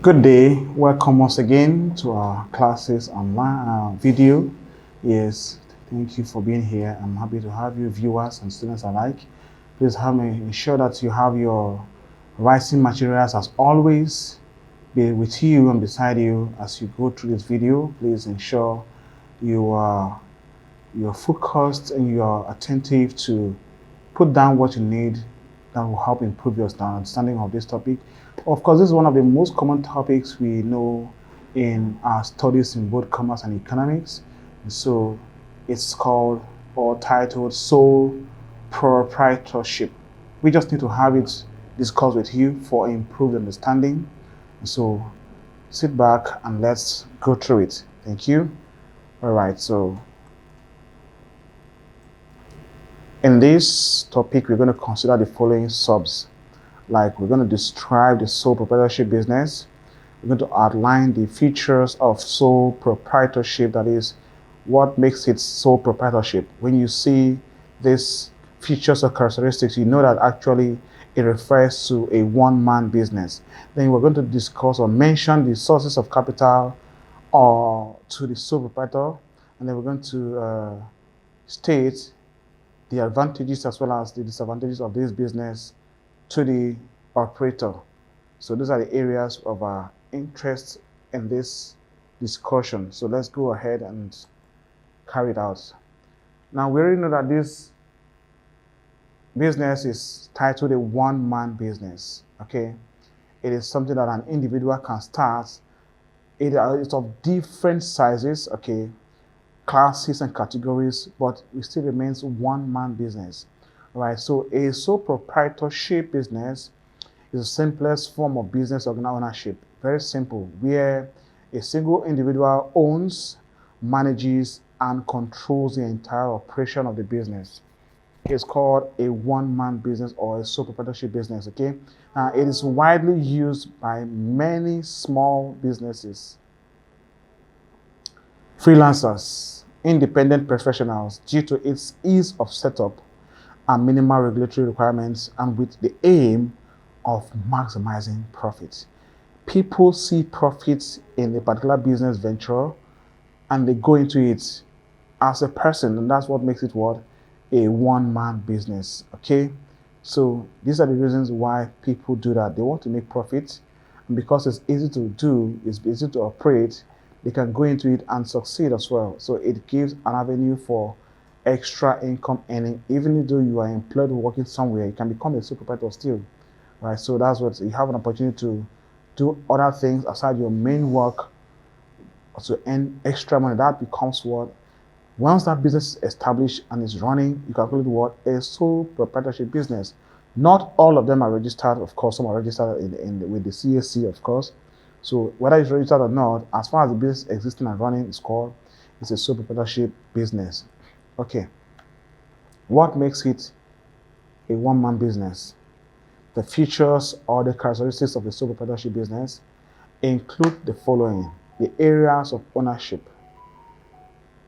Good day. Welcome once again to our classes online video. Yes, thank you for being here. I'm happy to have you, viewers and students alike. Please ensure that you have your writing materials as always be with you and beside you as you go through this video. Please ensure you're focused and you're attentive to put down what you need that will help improve your understanding of this topic. Of course, this is one of the most common topics we know in our studies in both commerce and economics. So it's called or titled Sole Proprietorship. We just need to have it discussed with you for improved understanding. So sit back and let's go through it. Thank you. All right, so in this topic, we're going to consider the following subs. Like we're going to describe the sole proprietorship business. We're going to outline the features of sole proprietorship, that is, what makes it sole proprietorship. When you see these features or characteristics, you know that actually it refers to a one-man business. Then we're going to discuss or mention the sources of capital or to the sole proprietor, and then we're going to state the advantages as well as the disadvantages of this business to the operator. So those are the areas of our interest in this discussion. So let's go ahead and carry it out. Now we already know that this business is titled a one-man business. Okay, it is something that an individual can start. It's of different sizes, okay, classes and categories, but it still remains one-man business. Right, so a sole proprietorship business is the simplest form of business ownership. Very simple, where a single individual owns, manages, and controls the entire operation of the business. It's called a one-man business or a sole proprietorship business. Okay, it is widely used by many small businesses, freelancers, independent professionals, due to its ease of setup and minimal regulatory requirements, and with the aim of maximizing profits. People see profits in a particular business venture and they go into it as a person, and that's what makes it what? A one-man business. Okay, so these are the reasons why people do that. They want to make profits, and because it's easy to do, it's easy to operate, they can go into it and succeed as well. So it gives an avenue for extra income earning. Even though you are employed working somewhere, you can become a sole proprietor still, right? So that's what you have an opportunity to do other things aside your main work to earn extra money. That becomes what, once that business is established and is running, you can call it what? A sole proprietorship business. Not all of them are registered, of course. Some are registered with the CAC, of course. So whether it's registered or not, as far as the business existing and running is called, it's a sole proprietorship business. Okay, what makes it a one-man business? The features or the characteristics of a sole proprietorship business include the following: the areas of ownership.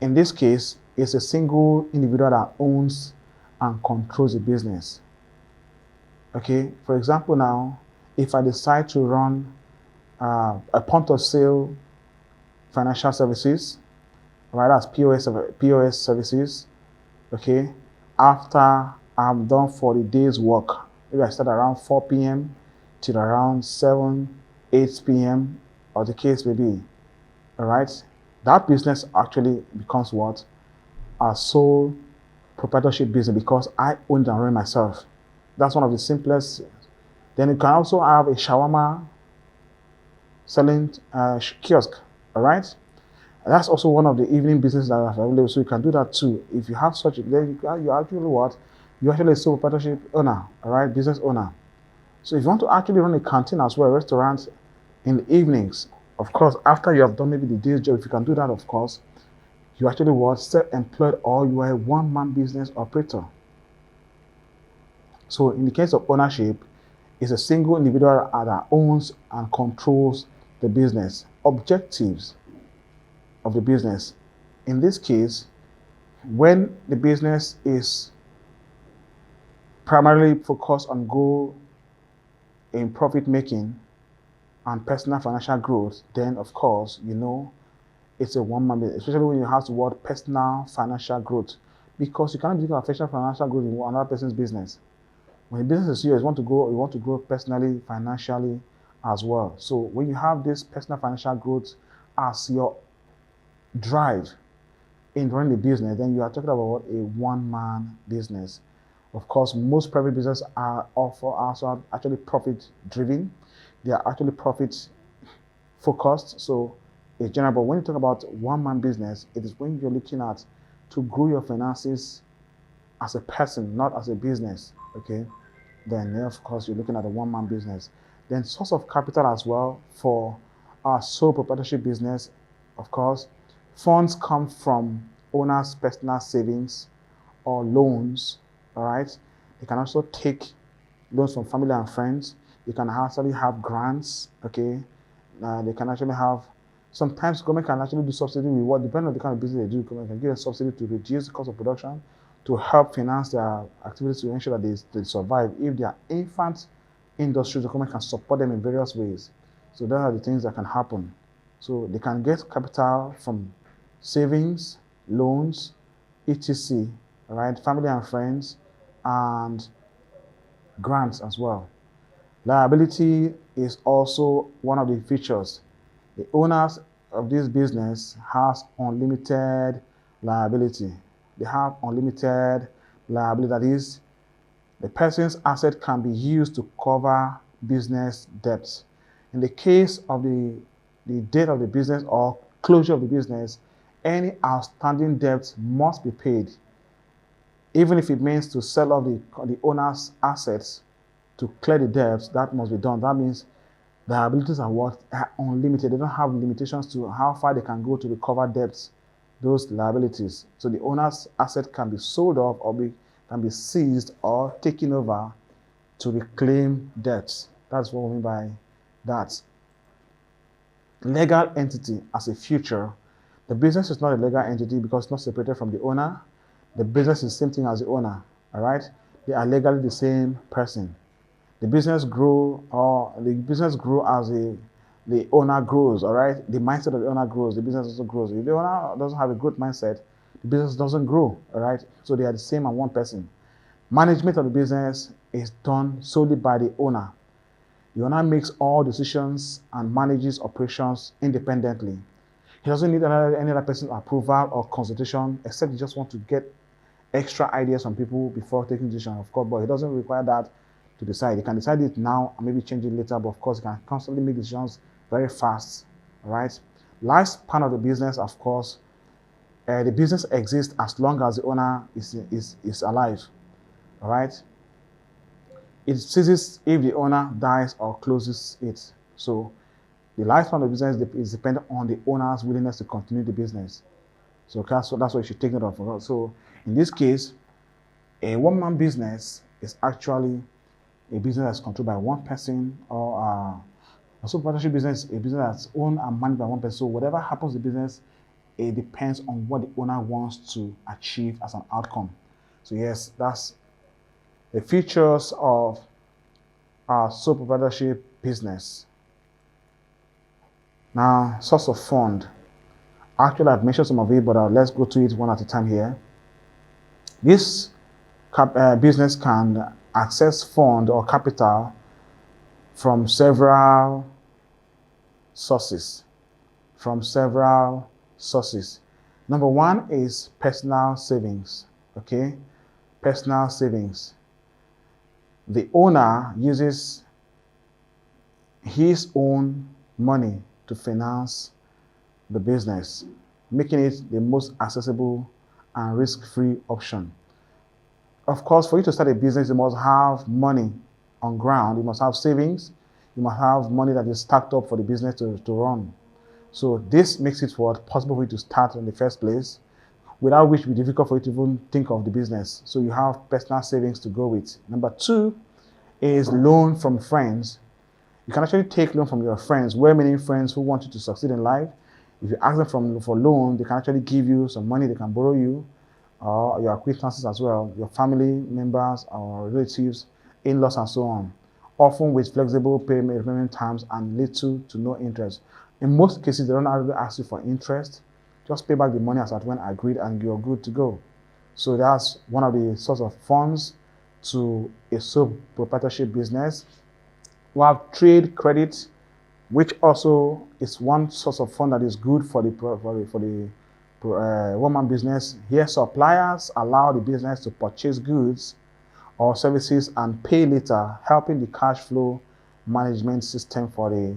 In this case, it's a single individual that owns and controls the business. Okay, for example, now, if I decide to run a point of sale financial services, right, as POS services, okay, after I'm done for the day's work, maybe I start around 4 p.m. till around 7, 8 p.m., or the case may be, all right, that business actually becomes what? A sole proprietorship business, because I own it and run myself. That's one of the simplest. Then you can also have a shawarma selling kiosk, all right? That's also one of the evening businesses that are available, so you can do that too. If you have such, then you actually what? You're actually a sole proprietorship owner, all right, business owner. So if you want to actually run a canteen as well, a restaurant in the evenings, of course, after you have done maybe the day's job, if you can do that, of course, you actually what? Self-employed, or you are a one-man business operator. So in the case of ownership, it's a single individual that owns and controls the business. Objectives of the business. In this case, when the business is primarily focused on goal in profit making, and personal financial growth, then of course, it's a one-man business, especially when you have the word personal financial growth, because you cannot be thinking of personal financial growth in another person's business. When the business is yours, you want to grow personally, financially as well. So when you have this personal financial growth as your drive in running the business, then you are talking about a one-man business. Of course, most private businesses are also actually profit-driven. They are actually profit-focused. So it's general. But when you talk about one-man business, it is when you're looking at to grow your finances as a person, not as a business. Okay. Then of course you're looking at a one-man business. Then source of capital as well for our sole proprietorship business. Of course, funds come from owners' personal savings or loans. All right. They can also take loans from family and friends. They can actually have grants. Okay. They can actually have. Sometimes government can actually do subsidy reward, depending on the kind of business they do. Government can give a subsidy to reduce the cost of production, to help finance their activities to ensure that they survive. If they are infant industries, the government can support them in various ways. So those are the things that can happen. So they can get capital from savings, loans, etc. All right, family and friends, and grants as well. Liability is also one of the features. The owners of this business has unlimited liability. They have unlimited liability. That is, the person's asset can be used to cover business debts. In the case of the debt of the business or closure of the business, any outstanding debt must be paid, even if it means to sell off the owner's assets to clear the debts. That must be done. That means the liabilities are unlimited. They don't have limitations to how far they can go to recover debts, those liabilities. So the owner's asset can be sold off or can be seized or taken over to reclaim debts. That's what we mean by that. Legal entity as a future. The business is not a legal entity because it's not separated from the owner. The business is the same thing as the owner. All right? They are legally the same person. The business grow as the owner grows. All right? The mindset of the owner grows. The business also grows. If the owner doesn't have a growth mindset, the business doesn't grow. All right? So they are the same and one person. Management of the business is done solely by the owner. The owner makes all decisions and manages operations independently. He doesn't need any other person's approval or consultation, except he just wants to get extra ideas from people before taking decision, of course, but he doesn't require that to decide. He can decide it now and maybe change it later, but of course, he can constantly make decisions very fast. All right. Lifespan of the business, of course, the business exists as long as the owner is alive. All right. It ceases if the owner dies or closes it. So the lifespan of the business is dependent on the owner's willingness to continue the business. So that's what you should take note of. So in this case, a one-man business is actually a business that's controlled by one person, or a sole proprietorship business, a business that's owned and managed by one person. So whatever happens to the business, it depends on what the owner wants to achieve as an outcome. So yes, that's the features of our sole proprietorship business. Now, source of fund. Actually, I've mentioned some of it, but let's go to it one at a time here. This business can access fund or capital from several sources. Number one is personal savings. Okay, personal savings. The owner uses his own money to finance the business, making it the most accessible and risk-free option. Of course, for you to start a business, you must have money on ground. You must have savings. You must have money that is stacked up for the business to run. So this makes it possible for you to start in the first place, without which it would be difficult for you to even think of the business. So you have personal savings to go with. Number two is loan from friends. You can actually take loan from your friends, well-meaning friends who want you to succeed in life. If you ask them for loan, they can actually give you some money. They can borrow you, or your acquaintances as well, your family members or relatives, in-laws and so on. often with flexible payment terms and little to no interest. In most cases, they don't really ask you for interest. Just pay back the money as at when agreed and you're good to go. So that's one of the source of funds to a sole proprietorship business. We have trade credit, which also is one source of fund that is good for the one-man business. Here, suppliers allow the business to purchase goods or services and pay later, helping the cash flow management system for the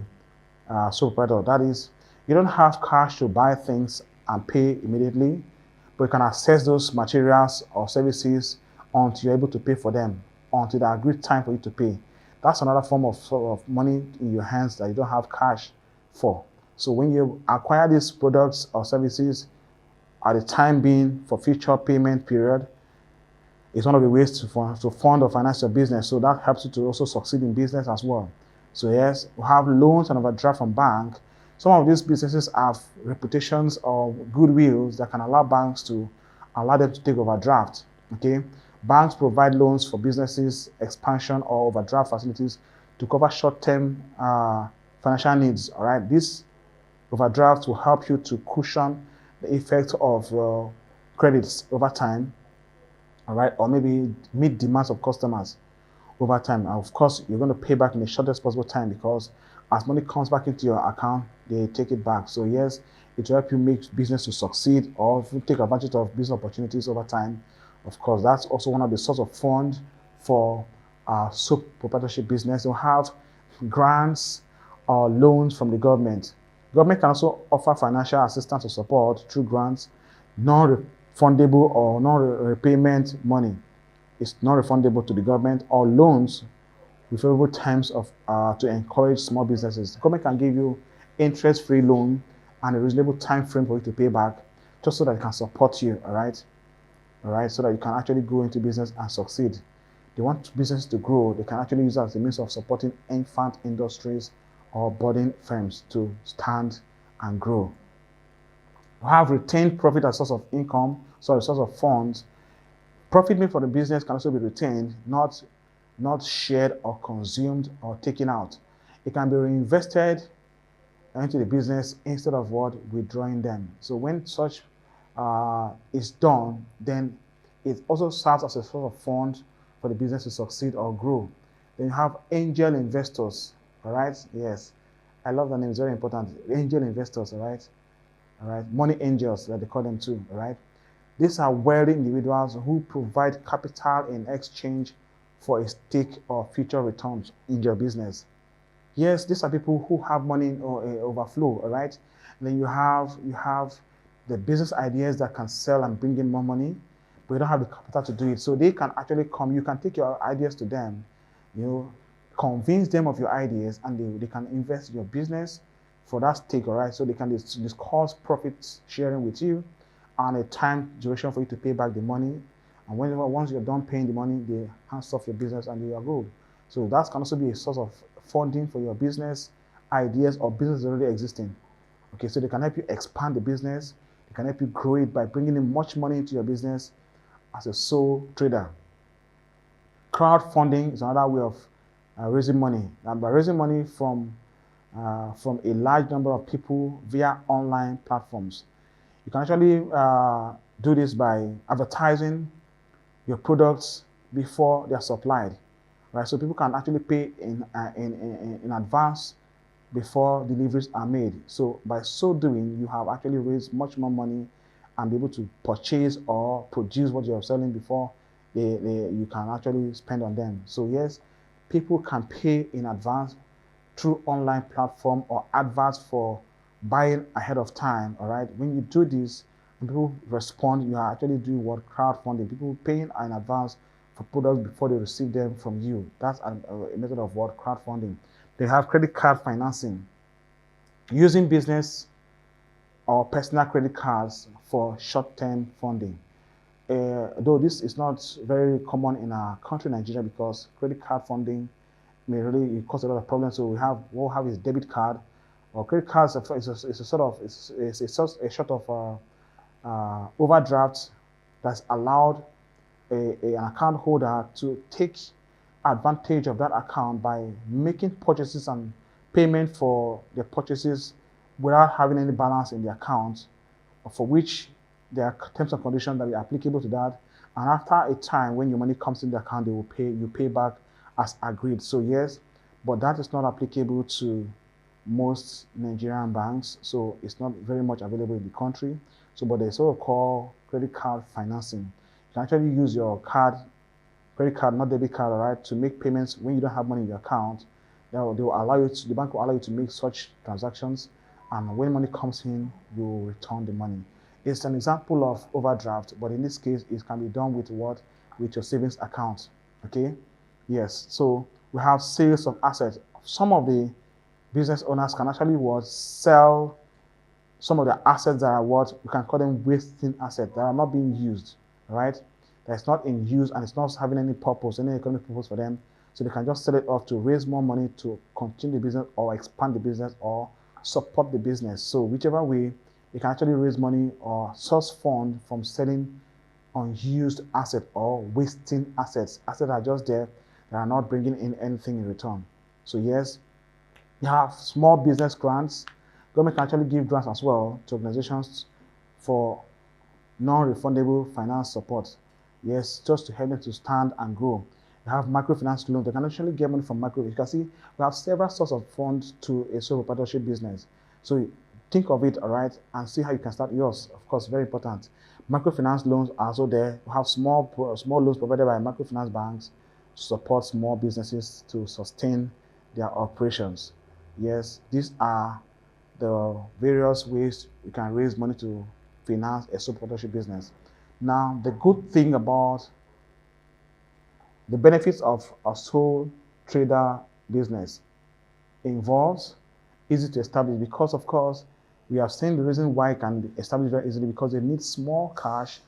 sole proprietor. That is, you don't have cash to buy things and pay immediately, but you can access those materials or services until you're able to pay for them, until the agreed time for you to pay. That's another form of sort of money in your hands that you don't have cash for. So when you acquire these products or services at the time being for future payment period, it's one of the ways to fund or finance your business. So that helps you to also succeed in business as well. So yes, we have loans and overdraft from bank. Some of these businesses have reputations or goodwills that can allow banks to allow them to take overdraft. Okay, banks provide loans for businesses, expansion or overdraft facilities to cover short-term financial needs. All right, this overdraft will help you to cushion the effect of credits over time. All right, or maybe meet demands of customers over time. And of course, you're going to pay back in the shortest possible time, because as money comes back into your account, they take it back. So yes, it will help you make business to succeed or take advantage of business opportunities over time. Of course, that's also one of the sources of fund for sole proprietorship business. You'll have grants or loans from the government. Government can also offer financial assistance or support through grants, non-refundable or non-repayment money. It's not refundable to the government, or loans with favorable terms of to encourage small businesses. The government can give you interest-free loan and a reasonable time frame for you to pay back, just so that it can support you. All right, so that you can actually go into business and succeed. They want business to grow. They can actually use that as a means of supporting infant industries or budding firms to stand and grow. You have retained profit as a source of income, so a source of funds. Profit made for the business can also be retained, not shared or consumed or taken out. It can be reinvested into the business instead of withdrawing them. So when such is done, then it also serves as a source of fund for the business to succeed or grow. Then you have angel investors. All right, yes, I love that name. It's very important. Angel investors. All right, money angels, like they call them too. All right. These are wealthy individuals who provide capital in exchange for a stake or future returns in your business. Yes, these are people who have money or overflow, all right? And then you have the business ideas that can sell and bring in more money, but you don't have the capital to do it. So they can actually come, you can take your ideas to them, convince them of your ideas, and they can invest in your business for that stake, all right? So they can discuss profit sharing with you, and a time duration for you to pay back the money. And once you're done paying the money, they hands off your business and you are good. So that can also be a source of funding for your business ideas or business already existing. Okay, so they can help you expand the business. They can help you grow it by bringing in much money into your business as a sole trader. Crowdfunding is another way of raising money. And by raising money from a large number of people via online platforms. You can actually do this by advertising your products before they are supplied, right? So people can actually pay in advance before deliveries are made. So by so doing, you have actually raised much more money and be able to purchase or produce what you are selling before you can actually spend on them. So yes, people can pay in advance through online platform or adverts for buying ahead of time. All right, when you do this and people respond, you are actually doing crowdfunding, people paying in advance for products before they receive them from you. That's a method of crowdfunding. They have credit card financing, using business or personal credit cards for short-term funding. Though this is not very common in our country, Nigeria, because credit card funding may really cause a lot of problems. So we'll have is debit card. Or credit cards is a sort of overdraft that's allowed an account holder to take advantage of that account by making purchases and payment for the purchases without having any balance in the account, for which there are terms and conditions that are applicable to that. And after a time, when your money comes in the account, they will pay you pay back as agreed. So yes, but that is not applicable to most Nigerian banks. So it's not very much available in the country. So, but there's what we call credit card financing. You can actually use your credit card, not debit card, all right, to make payments when you don't have money in your account. They will allow you to, the bank will allow you to make such transactions, and when money comes in, you will return the money. It's an example of overdraft, but in this case, it can be done with what? With your savings account. Okay? Yes. So we have sales of assets. Some of the business owners can actually what? Sell some of the assets that are what we can call them wasting assets that are not being used, right? That's not in use and it's not having any purpose, any economic purpose for them. So they can just sell it off to raise more money to continue the business or expand the business or support the business. So whichever way, they can actually raise money or source fund from selling unused assets or wasting assets. Assets that are just there that are not bringing in anything in return. So yes, you have small business grants. Government can actually give grants as well to organizations for non-refundable finance support. Yes, just to help them to stand and grow. You have microfinance loans. They can actually get money from micro. You can see we have several sources of funds to a sole proprietorship business. So think of it, all right, and see how you can start yours. Of course, very important. Microfinance loans are also there. We have small loans provided by microfinance banks to support small businesses to sustain their operations. Yes, these are the various ways you can raise money to finance a sole proprietorship business. Now, the good thing about the benefits of a sole trader business involves easy to establish because, of course, we have seen the reason why it can be established very easily because they need small cash,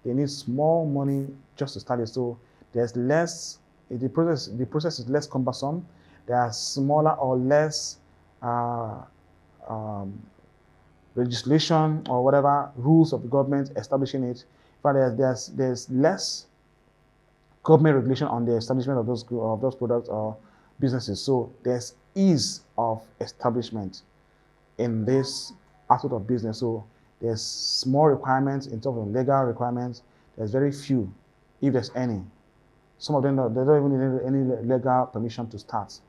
they need small money just to start it. So there's less, the process is less cumbersome. There are smaller or less legislation or whatever rules of the government establishing it. But there's less government regulation on the establishment of those products or businesses. So there's ease of establishment in this aspect of business. So there's small requirements in terms of legal requirements. There's very few, if there's any. Some of them they don't even need any legal permission to start.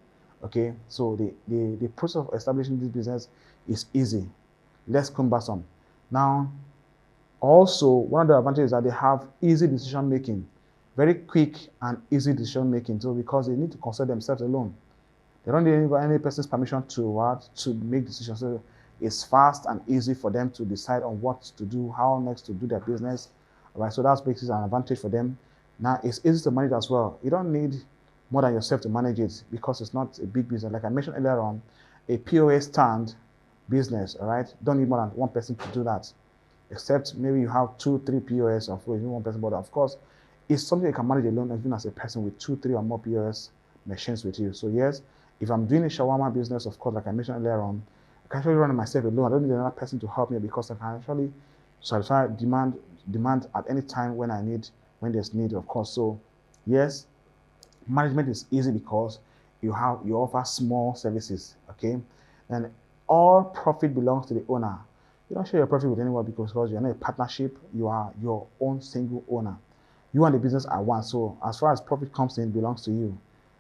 Okay, so the process of establishing this business is easy, less cumbersome. Now, also one of the advantages is that they have easy decision making, very quick and easy decision making. So because they need to consult themselves alone, they don't need any person's permission to make decisions. So it's fast and easy for them to decide on what to do, how next to do their business. All right, so that makes it an advantage for them. Now it's easy to manage as well. You don't need more than yourself to manage it because it's not a big business. Like I mentioned earlier on, a POS stand business, all right, don't need more than one person to do that. Except maybe you have 2-3 POS of one person, but of course, it's something you can manage alone even as a person with 2-3 or more POS machines with you. So yes, if I'm doing a shawarma business, of course, like I mentioned earlier on, I can actually run it myself alone. I don't need another person to help me because I can actually satisfy demand at any time when there's need, of course. So yes, management is easy because you offer small services, okay? And all profit belongs to the owner. You don't share your profit with anyone because you're not a partnership, you are your own single owner. You and the business are one. So as far as profit comes in, it belongs to you.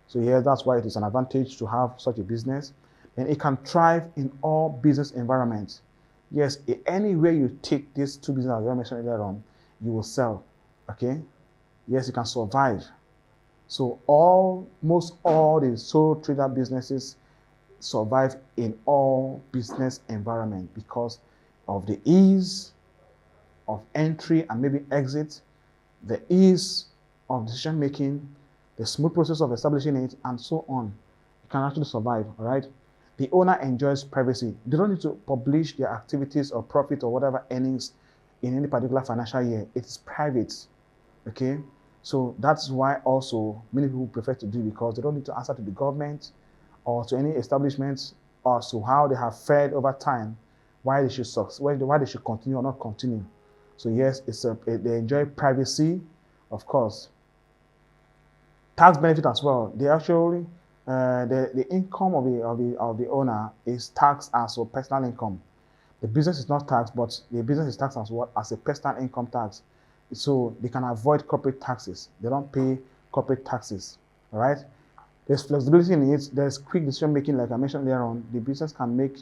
So yeah, that's why it is an advantage to have such a business. And it can thrive in all business environments. Yes, anywhere you take these two businesses, as I mentioned earlier on, you will sell. Okay? Yes, you can survive. So almost all the sole trader businesses survive in all business environment because of the ease of entry and maybe exit, the ease of decision making, the smooth process of establishing it, and so on. You can actually survive, all right? The owner enjoys privacy. They don't need to publish their activities or profit or whatever earnings in any particular financial year. It's private, okay? So that's why also many people prefer to do it because they don't need to answer to the government or to any establishments or to how they have fared over time, why they should continue or not continue. So yes, they enjoy privacy, of course. Tax benefit as well. They actually the income of the owner is taxed as a personal income. The business is not taxed, but the business is taxed as what? As a personal income tax. So they can avoid corporate taxes. They don't pay corporate taxes. All right. There's flexibility in it. There's quick decision making, like I mentioned earlier on. The business can make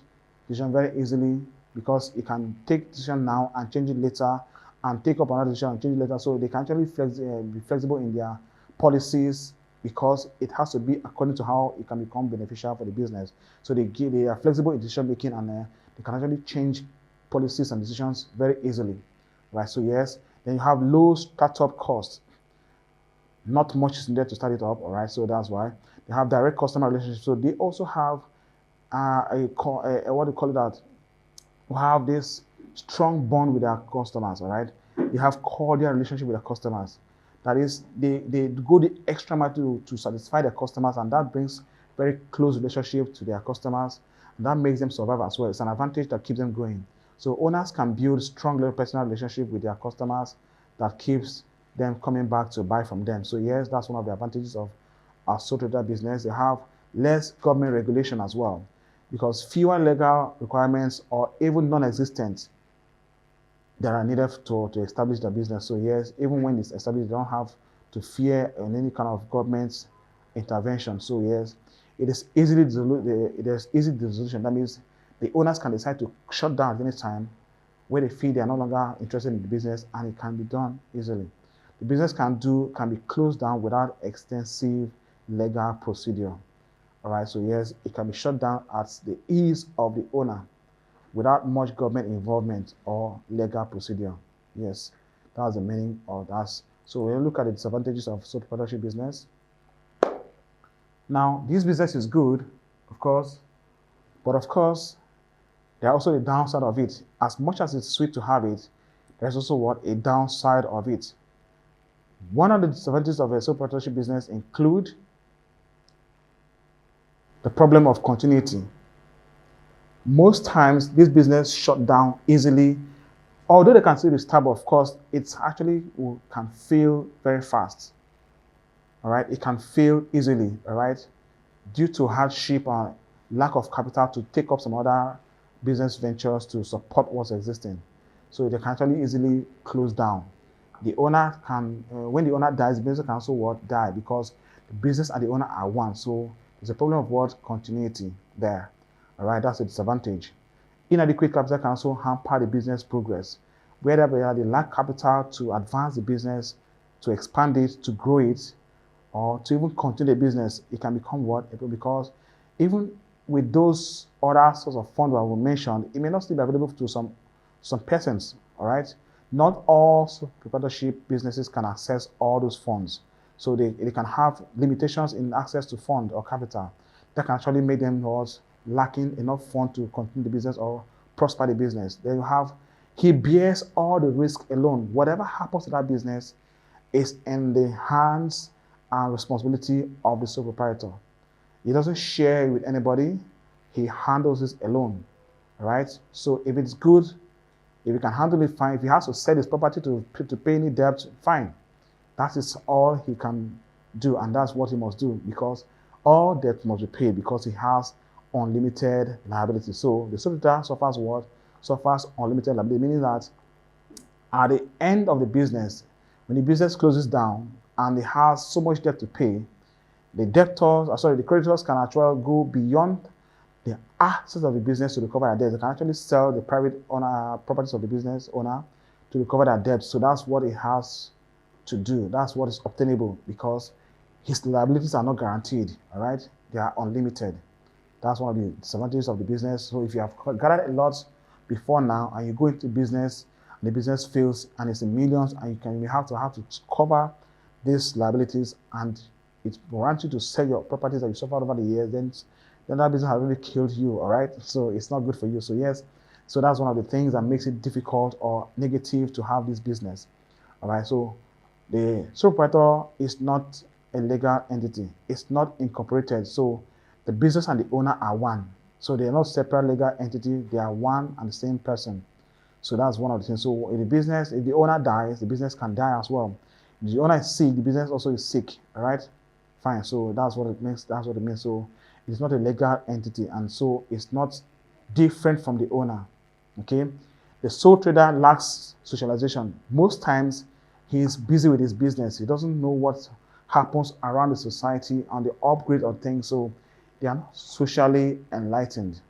decision very easily because it can take decision now and change it later, and take up another decision and change it later. So they can actually be flexible in their policies because it has to be according to how it can become beneficial for the business. So they are flexible in decision making, and they can actually change policies and decisions very easily, right? So yes, then you have low startup costs. Not much is needed to start it up, all right? So that's why they have direct customer relationships. So they also have what do you call it that? We have this strong bond with our customers, all right? They have cordial relationship with their customers. That is, they go the extra mile to satisfy their customers, and that brings very close relationship to their customers, and that makes them survive as well. It's an advantage that keeps them going. So owners can build strong personal relationship with their customers that keeps them coming back to buy from them. So yes, that's one of the advantages of our sole trader business. They have less government regulation as well, because fewer legal requirements or even non-existent that are needed to establish the business. So yes, even when it's established, they don't have to fear any kind of government intervention. So yes, it is easily easy dissolution. That means the owners can decide to shut down at any time where they feel they are no longer interested in the business, and it can be done easily. The business can be closed down without extensive legal procedure. All right, so yes, it can be shut down at the ease of the owner without much government involvement or legal procedure. Yes, that's the meaning of that. So we'll look at the disadvantages of sole proprietorship business. Now, this business is good, of course, but of course, there are also the downside of it. As much as it's sweet to have it, there's also what? A downside of it. One of the disadvantages of a sole proprietorship business include the problem of continuity. Most times, this business shut down easily. Although they can still restart, of course, it's actually can fail very fast. All right, it can fail easily. All right, due to hardship and lack of capital to take up some other business ventures to support what's existing. So they can actually easily close down. The owner can, when the owner dies, the business can also die, because the business and the owner are one. So there's a problem of what? Continuity there. All right, that's a disadvantage. Inadequate capital can also hamper the business progress. Whether they lack capital to advance the business, to expand it, to grow it, or to even continue the business, it can become what? Because even with those other sorts of funds that we mentioned, it may not still be available to some persons. All right, not all proprietorship businesses can access all those funds, so they can have limitations in access to fund or capital that can actually make them lacking enough fund to continue the business or prosper the business. Then you have, he bears all the risk alone. Whatever happens to that business is in the hands and responsibility of the sole proprietor. He doesn't share it with anybody. He handles this alone. All right. So if it's good, if he can handle it, fine. If he has to sell his property to pay any debt, fine. That is all he can do, and that's what he must do, because all debt must be paid, because he has unlimited liability. So the sole proprietor suffers what? Suffers unlimited liability, meaning that at the end of the business, when the business closes down and he has so much debt to pay, the creditors can actually go beyond the assets of the business to recover their debts. They can actually sell the private owner properties of the business owner to recover their debts. So that's what he has to do. That's what is obtainable, because his liabilities are not guaranteed. All right, they are unlimited. That's one of the disadvantages of the business. So if you have gathered a lot before now and you go into business and the business fails and it's in millions, and you have to cover these liabilities, and it warrants you to sell your properties that you suffered over the years, then that business has really killed you. All right, so it's not good for you. So yes, so that's one of the things that makes it difficult or negative to have this business. All right, so the sole proprietor is not a legal entity. It's not incorporated. So the business and the owner are one. So they are not separate legal entities. They are one and the same person. So that's one of the things. So if the owner dies, the business can die as well. If the owner is sick, the business also is sick. All right. Fine. So that's what it means. That's what it means. So it's not a legal entity, and so it's not different from the owner. Okay. The sole trader lacks socialization. Most times, he's busy with his business. He doesn't know what happens around the society and the upgrade of things. So they are not socially enlightened.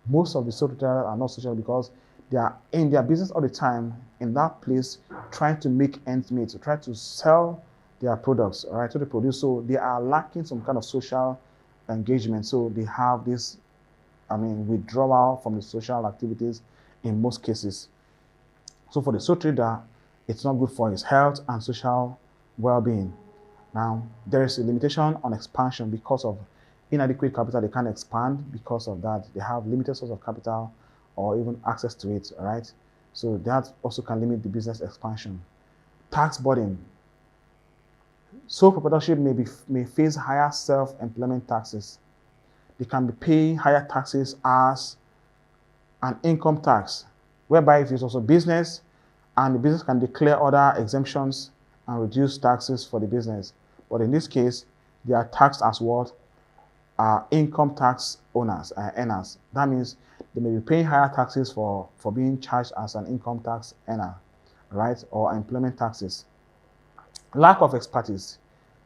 Most of the sole traders are not social because they are in their business all the time in that place, trying to make ends meet, to try to sell their products, all right, to the produce. So they are lacking some kind of social engagement. So they have this, withdrawal from the social activities in most cases. So for the sole trader, it's not good for his health and social well-being. Now, there is a limitation on expansion because of inadequate capital. They can't expand because of that. They have limited source of capital or even access to it, all right? So that also can limit the business expansion. Tax burden. Sole proprietorship may face higher self-employment taxes. They can be paying higher taxes as an income tax, whereby if it's also business and the business can declare other exemptions and reduce taxes for the business. But in this case, they are taxed as what? Income tax earners. That means they may be paying higher taxes for being charged as an income tax earner, right? Or employment taxes. Lack of expertise.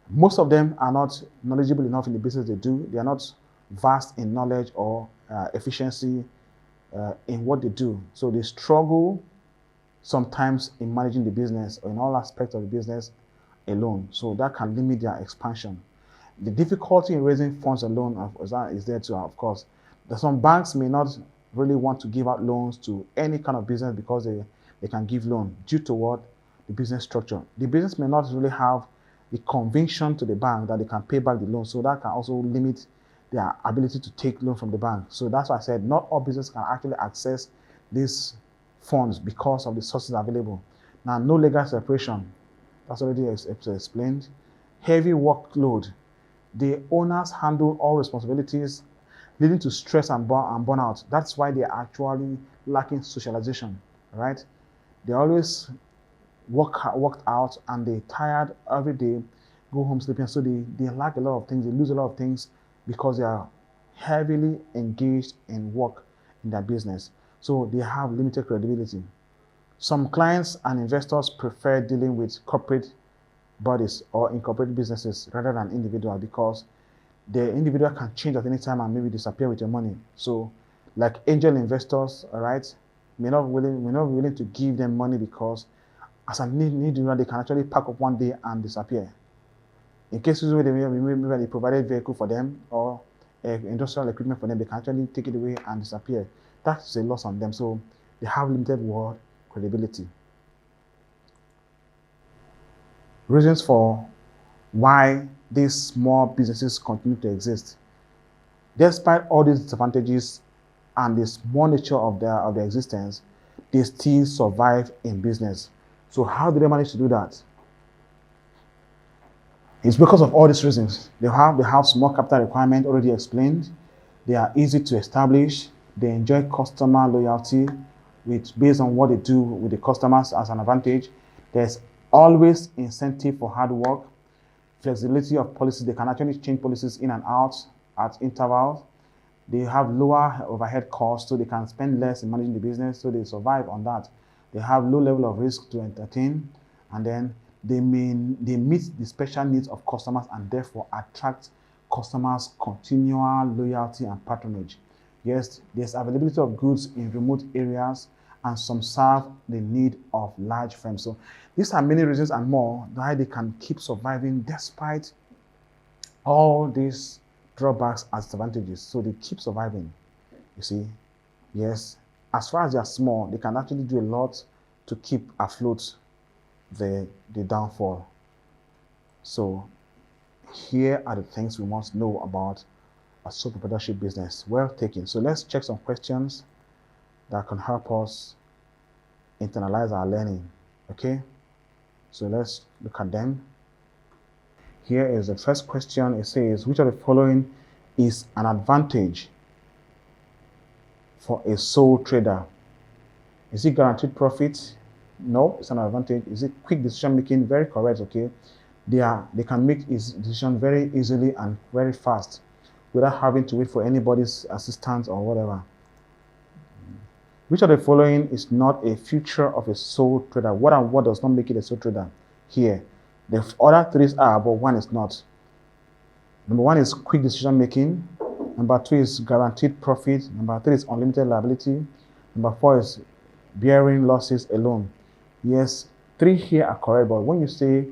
Most of them are not knowledgeable enough in the business they do. They are not vast in knowledge or efficiency in what they do. So they struggle sometimes in managing the business or in all aspects of the business alone. So that can limit their expansion. The difficulty in raising funds alone is there too, of course. Some banks may not really want to give out loans to any kind of business because they can give loan due to what? The business structure. The business may not really have the conviction to the bank that they can pay back the loan. So that can also limit their ability to take loan from the bank. So that's why I said not all businesses can actually access these funds because of the sources available. Now, no legal separation. That's already explained. Heavy workload. The owners handle all responsibilities, leading to stress and burnout. That's why they are actually lacking socialization, right? They always worked out and they're tired every day, go home sleeping. So they lack a lot of things. They lose a lot of things because they are heavily engaged in work in their business. So they have limited credibility. Some clients and investors prefer dealing with corporate bodies or incorporated businesses rather than individual because the individual can change at any time and maybe disappear with your money. So like angel investors, all right, may not be willing to give them money because as an individual, they can actually pack up one day and disappear. In cases where they provided vehicle for them or industrial equipment for them, they can actually take it away and disappear. That's a loss on them. So they have limited world credibility. Reasons for why these small businesses continue to exist. Despite all these disadvantages and the small nature of their existence, they still survive in business. So how do they manage to do that? It's because of all these reasons. They have small capital requirement already explained. They are easy to establish. They enjoy customer loyalty based on what they do with the customers as an advantage. There's always incentive for hard work. Flexibility of policies. They can actually change policies in and out at intervals. They have lower overhead costs, so they can spend less in managing the business, so they survive on that. They have low level of risk to entertain, and then they meet the special needs of customers and therefore attract customers' continual loyalty and patronage. Yes, there's availability of goods in remote areas, and some serve the need of large firms. So these are many reasons and more why they can keep surviving despite all these drawbacks and disadvantages. So they keep surviving, you see. Yes, as far as they are small, they can actually do a lot to keep afloat the downfall. So here are the things we must know about a sole proprietorship business. Well taken. So let's check some questions that can help us internalize our learning. Okay, so let's look at them. Here is the first question. It says, which of the following is an advantage for a sole trader? Is it guaranteed profit? No, it's an advantage. Is it quick decision making? Very correct, okay. they can make his decision very easily and very fast without having to wait for anybody's assistance or whatever. Which of the following is not a feature of a sole trader? What and what does not make it a sole trader? Here, the other three are, but one is not. Number one is quick decision making. Number two is guaranteed profit. Number three is unlimited liability. Number four is bearing losses alone. Yes, three here are correct, but when you say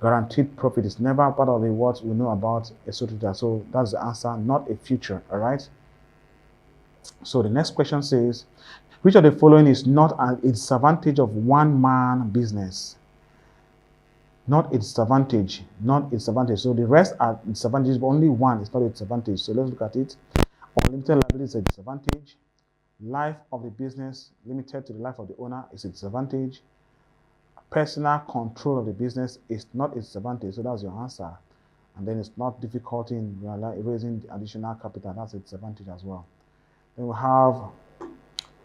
guaranteed profit, it's never part of the what we know about a sole trader. So that's the answer, not a feature. All right. So the next question says, which of the following is not a disadvantage of one-man business? Not a disadvantage, not a disadvantage. So the rest are disadvantages, but only one is not a disadvantage. So let's look at it. Unlimited liability is a disadvantage. Life of the business limited to the life of the owner is a disadvantage. Personal control of the business is not a disadvantage. So that's your answer. And then it's not difficulty in raising additional capital. That's a disadvantage as well. Then we have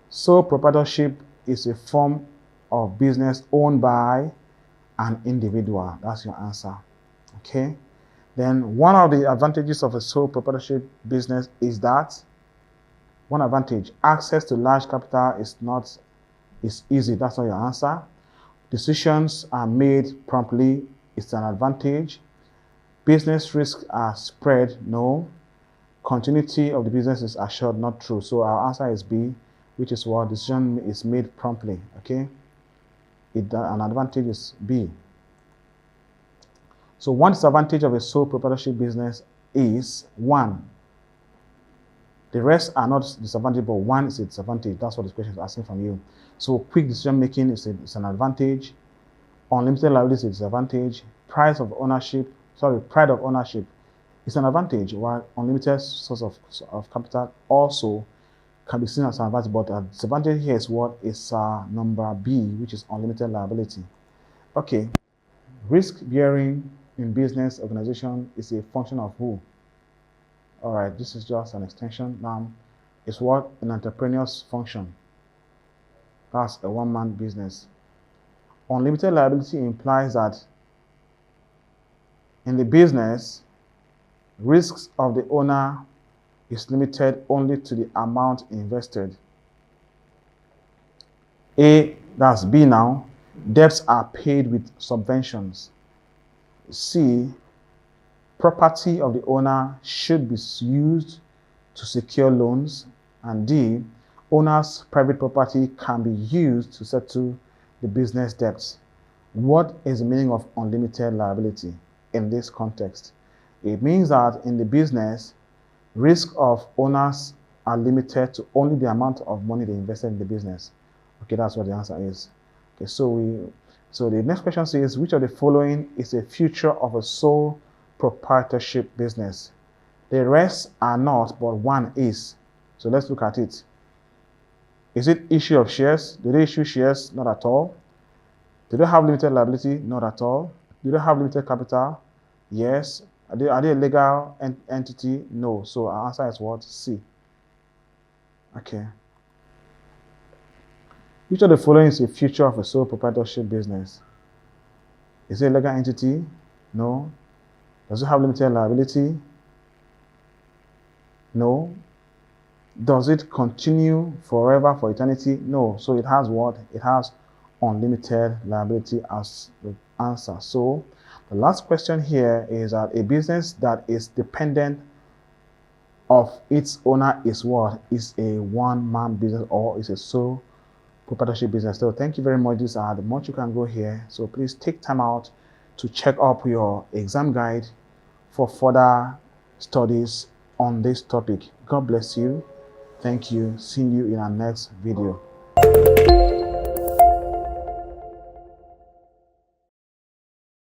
sole proprietorship is a form of business owned by an individual. That's your answer. Okay. Then one of the advantages of a sole proprietorship business is that one advantage, access to large capital is easy. That's not your answer. Decisions are made promptly. It's an advantage. Business risks are spread. No. Continuity of the business is assured. Not true. So our answer is B, which is what decision is made promptly. Okay. An advantage is B. So one disadvantage of a sole proprietorship business is one. The rest are not disadvantage, but one is a disadvantage. That's what this question is asking from you. So quick decision making is an advantage. Unlimited liability is a disadvantage. Pride of ownership is an advantage, while unlimited source of capital also can be seen as an advantage, but a disadvantage here is what is number B, which is unlimited liability. Okay, risk bearing in business organization is a function of who? All right, this is just an extension. Now, it's what an entrepreneur's function. That's a one-man business. Unlimited liability implies that in the business, risks of the owner is limited only to the amount invested. A, that's B now. Debts are paid with subventions. C, property of the owner should be used to secure loans. And D, owner's private property can be used to settle the business debts. What is the meaning of unlimited liability in this context? It means that in the business, risk of owners are limited to only the amount of money they invested in the business. Okay, that's what the answer is. Okay, so the next question says, which of the following is a feature of a sole proprietorship business? The rest are not, but one is. So let's look at it. Is it issue of shares? Do they issue shares? Not at all. Do they have limited liability? Not at all. Do they have limited capital? Yes. Are they a legal entity? No. So our answer is what? C. Okay. Which of the following is a feature of a sole proprietorship business? Is it a legal entity? No. Does it have limited liability? No. Does it continue forever for eternity? No. So it has what? It has unlimited liability as the answer. So the last question here is that a business that is dependent of its owner is what? Is a one-man business or is a sole proprietorship business. So thank you very much. These are the much you can go here. So please take time out to check up your exam guide for further studies on this topic. God bless you. Thank you. See you in our next video.